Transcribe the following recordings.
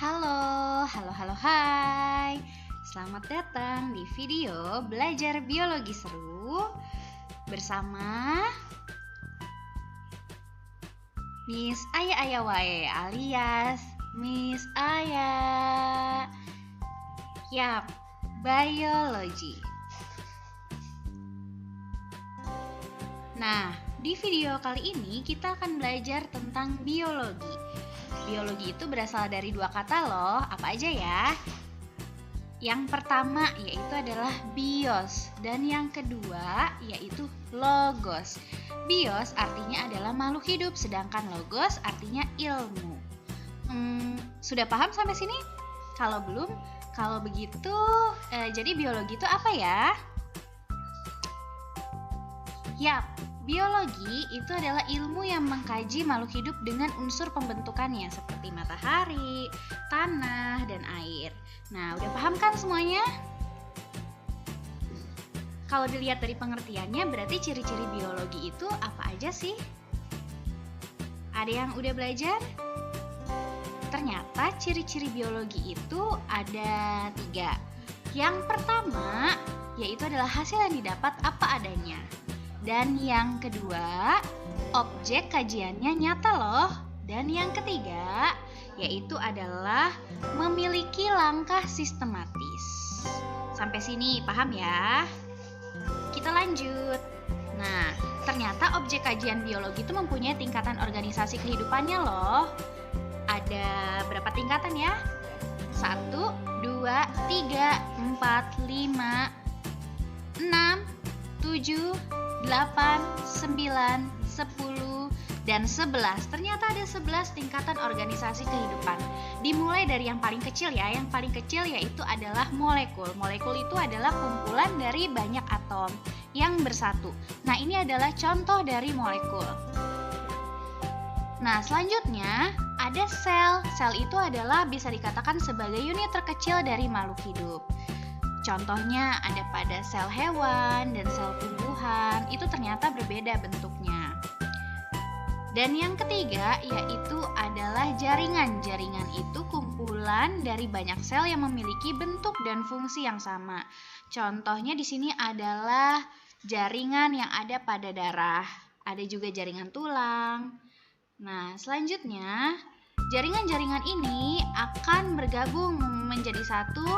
Hai. Selamat datang di video belajar biologi seru bersama Miss Aya Wae alias Miss Aya. Yap, biologi. Nah, di video kali ini kita akan belajar tentang biologi. Biologi itu berasal dari dua kata loh, apa aja ya? Yang pertama yaitu adalah bios dan yang kedua yaitu logos. Bios artinya adalah makhluk hidup, sedangkan logos artinya ilmu. Sudah paham sampai sini? Kalau belum, kalau begitu, jadi biologi itu apa ya? Yap, biologi itu adalah ilmu yang mengkaji makhluk hidup dengan unsur pembentukannya seperti matahari, tanah, dan air. Nah, udah paham kan semuanya? Kalau dilihat dari pengertiannya, berarti ciri-ciri biologi itu apa aja sih? Ada yang udah belajar? Ternyata ciri-ciri biologi itu ada 3. Yang pertama, yaitu adalah hasil yang didapat apa adanya. Dan yang kedua, objek kajiannya nyata loh. Dan yang ketiga, yaitu adalah memiliki langkah sistematis. Sampai sini paham ya? Kita lanjut. Nah, ternyata objek kajian biologi itu mempunyai tingkatan organisasi kehidupannya loh. Ada berapa tingkatan ya? 1, 2, 3, 4, 5, 6, 7, 8, 9, 10, dan 11. Ternyata ada 11 tingkatan organisasi kehidupan. Dimulai dari yang paling kecil ya. Yang paling kecil yaitu adalah molekul. Molekul itu adalah kumpulan dari banyak atom yang bersatu. Nah, ini adalah contoh dari molekul. Nah, selanjutnya ada sel. Sel itu adalah bisa dikatakan sebagai unit terkecil dari makhluk hidup. Contohnya ada pada sel hewan dan sel tumbuhan, itu ternyata berbeda bentuknya. Dan yang ketiga yaitu adalah jaringan. Jaringan itu kumpulan dari banyak sel yang memiliki bentuk dan fungsi yang sama. Contohnya di sini adalah jaringan yang ada pada darah. Ada juga jaringan tulang. Nah, selanjutnya jaringan-jaringan ini akan bergabung menjadi satu,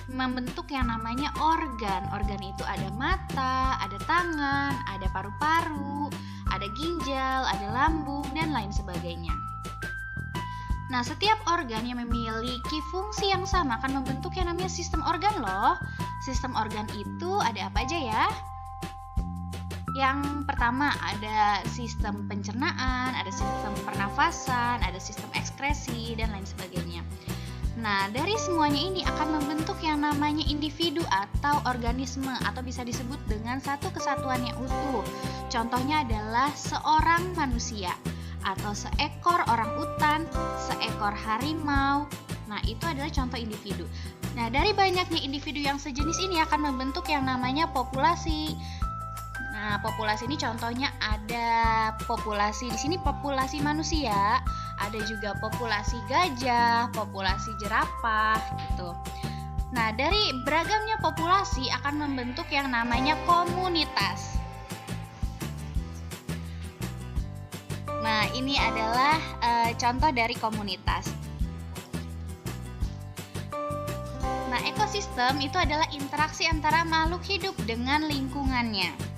membentuk yang namanya organ. Organ itu ada mata, ada tangan, ada paru-paru, ada ginjal, ada lambung, dan lain sebagainya. Nah, setiap organ yang memiliki fungsi yang sama akan membentuk yang namanya sistem organ loh. Sistem organ itu ada apa aja ya? Yang pertama ada sistem pencernaan, ada sistem pernafasan, ada sistem ekskresi, dan lain sebagainya. Nah, dari semuanya ini akan membentuk yang namanya individu atau organisme atau bisa disebut dengan satu kesatuan yang utuh. Contohnya adalah seorang manusia atau seekor orangutan, seekor harimau. Nah, itu adalah contoh individu. Nah, dari banyaknya individu yang sejenis ini akan membentuk yang namanya populasi. Nah, populasi ini contohnya ada populasi, di sini populasi manusia, ada juga populasi gajah, populasi jerapah gitu. Nah, dari beragamnya populasi akan membentuk yang namanya komunitas. Nah, ini adalah contoh dari komunitas. Nah, ekosistem itu adalah interaksi antara makhluk hidup dengan lingkungannya.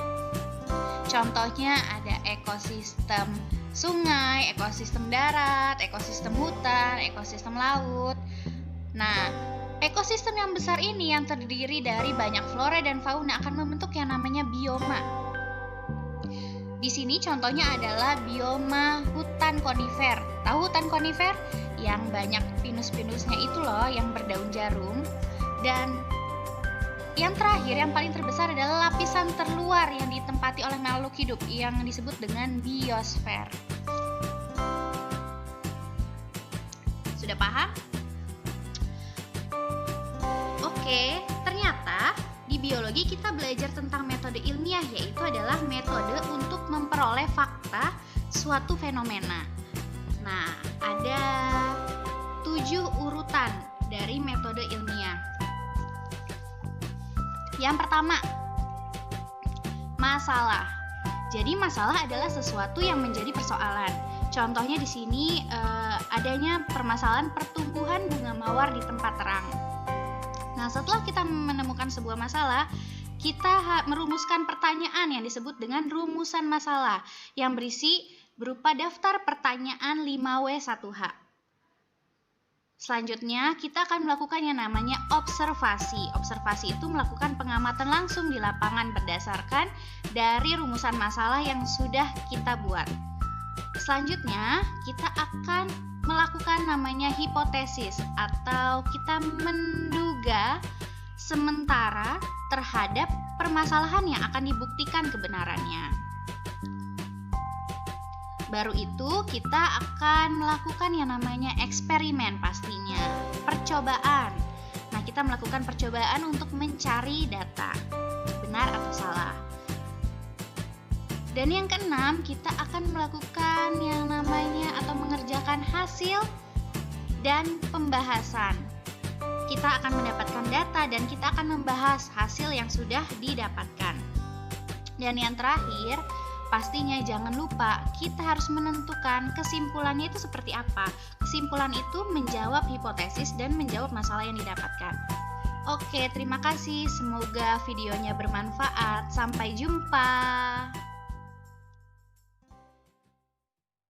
Contohnya ada ekosistem sungai, ekosistem darat, ekosistem hutan, ekosistem laut. Nah, ekosistem yang besar ini yang terdiri dari banyak flora dan fauna akan membentuk yang namanya bioma. Di sini contohnya adalah bioma hutan konifer. Tahu hutan konifer? Yang banyak pinus-pinusnya itu loh, yang berdaun jarum. Dan yang terakhir, yang paling terbesar adalah lapisan terluar yang ditempati oleh makhluk hidup yang disebut dengan biosfer. Sudah paham? Oke, ternyata di biologi kita belajar tentang metode ilmiah, yaitu adalah metode untuk memperoleh fakta suatu fenomena. Nah, ada 7 urutan dari metode ilmiah. Yang pertama, masalah. Jadi masalah adalah sesuatu yang menjadi persoalan. Contohnya di sini adanya permasalahan pertumbuhan bunga mawar di tempat terang. Nah, setelah kita menemukan sebuah masalah, kita merumuskan pertanyaan yang disebut dengan rumusan masalah yang berisi berupa daftar pertanyaan 5W1H. Selanjutnya, kita akan melakukan yang namanya observasi. Observasi itu melakukan pengamatan langsung di lapangan berdasarkan dari rumusan masalah yang sudah kita buat. Selanjutnya, kita akan melakukan namanya hipotesis atau kita menduga sementara terhadap permasalahan yang akan dibuktikan kebenarannya. Baru itu kita akan melakukan yang namanya eksperimen pastinya, percobaan. Nah, kita melakukan percobaan untuk mencari data, benar atau salah. Dan yang keenam, kita akan melakukan yang namanya atau mengerjakan hasil dan pembahasan. Kita akan mendapatkan data dan kita akan membahas hasil yang sudah didapatkan. Dan yang terakhir, pastinya jangan lupa kita harus menentukan kesimpulannya itu seperti apa. Kesimpulan itu menjawab hipotesis dan menjawab masalah yang didapatkan. Oke, terima kasih. Semoga videonya bermanfaat. Sampai jumpa.